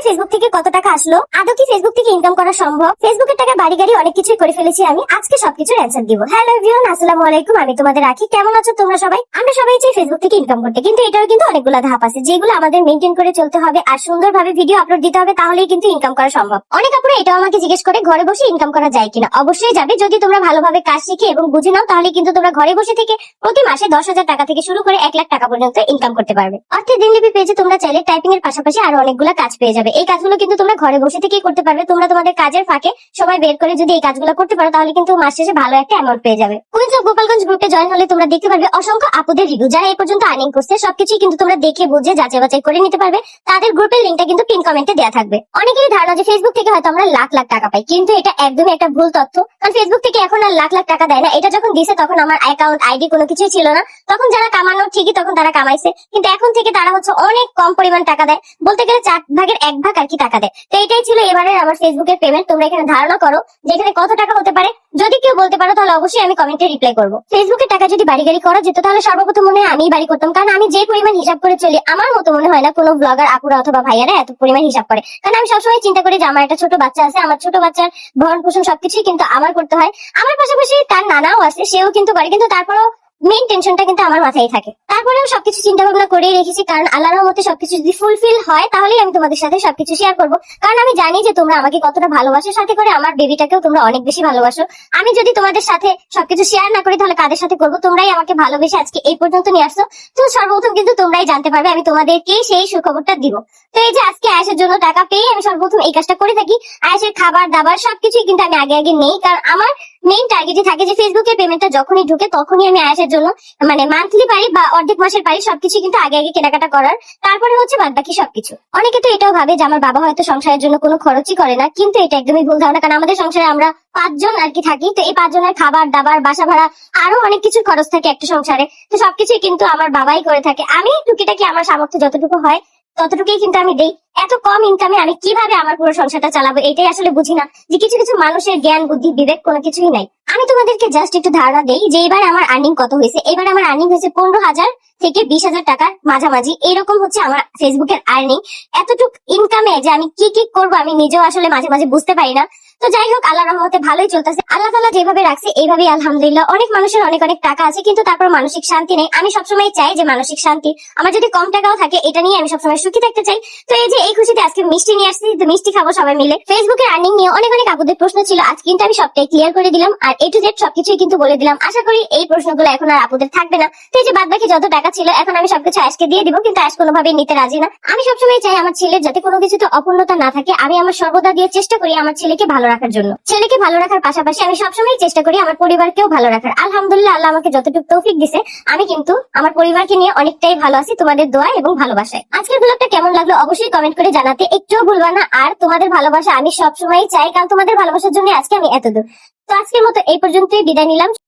Facebook থেকে কত টাকা আসলো, আদৌ কি ফেসবুক থেকে ইনকাম করা সম্ভব, ফেসবুকের টাকা বাড়ি গাড়ি অনেক কিছুই করে ফেলেছি আমি, আজকে সবকিছুর অ্যান্সার দিব। হ্যালো এভরিওয়ান, আসসালামু আলাইকুম, আমি তোমাদের রাখি। কেমন আছো তোমরা সবাই? আমরা সবাই চাই ফেসবুক থেকে ইনকাম করতে, কিন্তু এটাও কিন্তু অনেকগুলো ধাপ আছে যেগুলো আমাদের মেনটেন করে চলতে হবে আর সুন্দরভাবে ভিডিও আপলোড দিতে হবে, তাহলেই কিন্তু ইনকাম করা সম্ভব। অনেক আপুরা এটাও আমাকে জিজ্ঞেস করে ঘরে বসে ইনকাম করা যায় কিনা। অবশ্যই যাবে, যদি তোমরা ভালোভাবে কাজ শিখে এবং বুঝে নাও, তাহলে কিন্তু তোমরা ঘরে বসে থেকে প্রতি মাসে 10,000 টাকা থেকে শুরু করে 1 লাখ টাকা পর্যন্ত ইনকাম করতে পারবে। অর্থের দিনলিপি পেজে তোমরা চাইলে টাইপিং এর পাশাপাশি আরো অনেকগুলো কাজ পেয়ে যাবে। এই কাজগুলো কিন্তু তোমরা ঘরে বসে থেকেই করতে পারবে। তোমরা তোমাদের কাজের ফাঁকে সময় বের করে যদি এই কাজগুলো করতে পারো, তাহলে কিন্তু মাস শেষে ভালো একটা অ্যামাউন্ট পেয়ে যাবে। কুইন্স অফ গোপালগঞ্জ গ্রুপে জয়েন হলে তোমরা দেখতে পারবে অসংখ্য আপুদের রিভিউ, যারা এই পর্যন্ত আর্নিং করছে। সবকিছুই কিন্তু তোমরা দেখে বুঝে যাচাই বাছাই করে নিতে পারবে। তাদের গ্রুপের লিঙ্কটা কিন্তু পিন কমেন্টে দেওয়া থাকবে। অনেকেরই ধারণা যে ফেসবুক থেকে হয়তো আমরা লাখ লাখ টাকা পাই, কিন্তু এটা একদমই একটা ভুল তথ্য। কারণ ফেসবুক থেকে এখন আর লাখ লাখ টাকা দেয় না। এটা যখন দিছে তখন আমার অ্যাকাউন্ট আইডি কোনো কিছুই ছিল না। তখন যারা কামানো ঠিকই, তখন তারা কামাইছে, কিন্তু এখন থেকে তারা হচ্ছে অনেক কম পরিমাণ টাকা দেয়, বলতে গেলে 4 ভাগের 1 ভাগ আর কি টাকা দেয়। তো এটাই ছিল এবারে আমার ফেসবুকের পেমেন্ট। তোমরা এখানে ধারণা করো যে এখানে কত টাকা হতে পারে। যদি কেউ বলতে পারো তাহলে অবশ্যই আমি কমেন্টে রিপ্লাই করবো। ফেসবুকের টাকা যদি বাড়ি গাড়ি করা যেত, তাহলে সর্বপ্রথম মনে হয় আমিই বাড়ি করতাম। কারণ আমি যে পরিমাণ হিসাব করে চলি, আমার মতো মনে হয় না কোনো ব্লগার আপুরা অথবা ভাইয়ারা এত পরিমাণ হিসাব করে। কারণ আমি সবসময় চিন্তা করি যে আমার একটা ছোট বাচ্চা আছে, আমার ছোট বাচ্চার ভরণ পোষণ সবকিছুই কিন্তু আমার করতে হয়। আমার পাশাপাশি তার নানাও আছে, সেও কিন্তু করে, কিন্তু তারপরেও মেইন টেনশনটা কিন্তু আমার মাথায় থাকে। তারপরেও সবকিছু চিন্তা ভাবনা করেই রেখেছি, কারণ আল্লাহর রহমতে সবকিছু যদি ফুলফিল হয়, তাহলেই আমি তোমাদের সাথে সবকিছু শেয়ার করবো। কারণ আমি জানি যে তোমরা আমাকে কতটা ভালোবাসো, সাথে করে আমার বেবিটাকেও তোমরা অনেক বেশি ভালোবাসো। আমি যদি তোমাদের সাথে সবকিছু শেয়ার না করি, তাহলে কাদের সাথে করবো? তোমরাই আমাকে ভালোবেসে আজকে এই পর্যন্ত নিয়ে আসছো। তো সর্বপ্রথম কিন্তু তোমরাই জানতে পারবে, আমি তোমাদেরকে সেই সুখবরটা দিব। তো এই যে আজকে আয়েশের জন্য টাকা পেয়ে আমি সর্বপ্রথম এই কাজটা করে থাকি। আয়েশের খাবার দাবার সবকিছুই কিন্তু আমি আগে আগে নেই, কারণ আমার মেইন টার্গেটই থাকে যে ফেসবুকের পেমেন্টটা যখনই ঢুকে তখনই আমি আয়েশের জন্য মানে মান্থলি পারি বা অর্ধেক মাসের পারি সবকিছু কিন্তু আগে আগে কেনাকাটা করার, তারপরে হচ্ছে বাদ বাকি সবকিছু। অনেকে তো এটাও ভাবে যে আমার বাবা হয়তো সংসারের জন্য কোনো খরচই করে না, কিন্তু এটা একদমই ভুল ধারণা। কারণ আমাদের সংসারে আমরা 5 জন আর কি থাকি। তো এই 5 জনের খাবার দাবার বাসা ভাড়া আরো অনেক কিছু খরচ থাকে একটা সংসারে। তো সবকিছুই কিন্তু আমার বাবাই করে থাকে। আমি টুকিটাকি আমার সামর্থ্য যতটুকু হয় ততটুকুই কিন্তু আমি দেই। এত কম ইনকামে আমি কিভাবে আমার পুরো সংসারটা চালাবো, এটাই আসলে বুঝি না। যে কিছু কিছু মানুষের জ্ঞান বুদ্ধি বিবেক কোনো কিছুই নাই। আমি তোমাদেরকে জাস্ট একটু ধারণা দেই যে এবার আমার আর্নিং কত হয়েছে। এবার আমার আর্নিং হয়েছে 15,000 থেকে 20,000 টাকার মাঝামাঝি। এরকম হচ্ছে আমার ফেসবুকের আর্নিং। এতটুক ইনকামে যে আমি কি কি করবো আমি নিজেও আসলে মাঝে মাঝে বুঝতে পারি না। তো যাই হোক, আল্লাহর রহমতে ভালোই চলতেছে। আল্লাহ তাআলা যেভাবে রাখছে এইভাবেই আলহামদুলিল্লাহ। অনেক মানুষের অনেক অনেক টাকা আছে, কিন্তু তারপর মানসিক শান্তি নেই। আমি সবসময় চাই যে মানসিক শান্তি আমার যদি কম টাকাও থাকে, এটা নিয়ে আমি সবসময় সুখী থাকতে চাই। তো এই যে এই খুশিতে আজকে মিষ্টি নিয়ে আসছি, তো মিষ্টি খাবো সবাই মিলে। ফেসবুকের আর্নিং নিয়ে অনেক অনেক আপুদের প্রশ্ন ছিল, আজ কিন্তু আমি সবটাই ক্লিয়ার করে দিলাম আর A to Z সবকিছুই কিন্তু বলে দিলাম। আশা করি এই প্রশ্নগুলো এখন আর আপুদের থাকবে না। তো এই যে বাদ বাকি যত টাকা ছিল এখন আমি সবকিছু আজকে দিয়ে দিব, কিন্তু আজ কোনোভাবেই নিতে রাজি না। আমি সবসময় চাই আমার ছেলের যাতে কোনো কিছুতে অপূর্ণতা না থাকে। আমি আমার সর্বদা দিয়ে চেষ্টা করি আমার ছেলেকে ভালো রাখার জন্য। ছেলেকে ভালো রাখার পাশাপাশি আমি সবসময় চেষ্টা করি আমার পরিবারকেও ভালো রাখার। আলহামদুলিল্লাহ, আল্লাহ আমাকে যতটুকু তৌফিক দিছে, আমি কিন্তু আমার পরিবারকে নিয়ে অনেকটাই ভালো আছি তোমাদের দোয়া এবং ভালোবাসায়। আজকের ব্লগটা কেমন লাগলো অবশ্যই কমেন্ট করে জানাতে একটুও ভুলবা না। আর তোমাদের ভালোবাসা আমি সবসময় চাই, কারণ তোমাদের ভালোবাসার জন্য আজকে আমি এত দূর। তো আজকের মতো এই পর্যন্তই বিদায় নিলাম।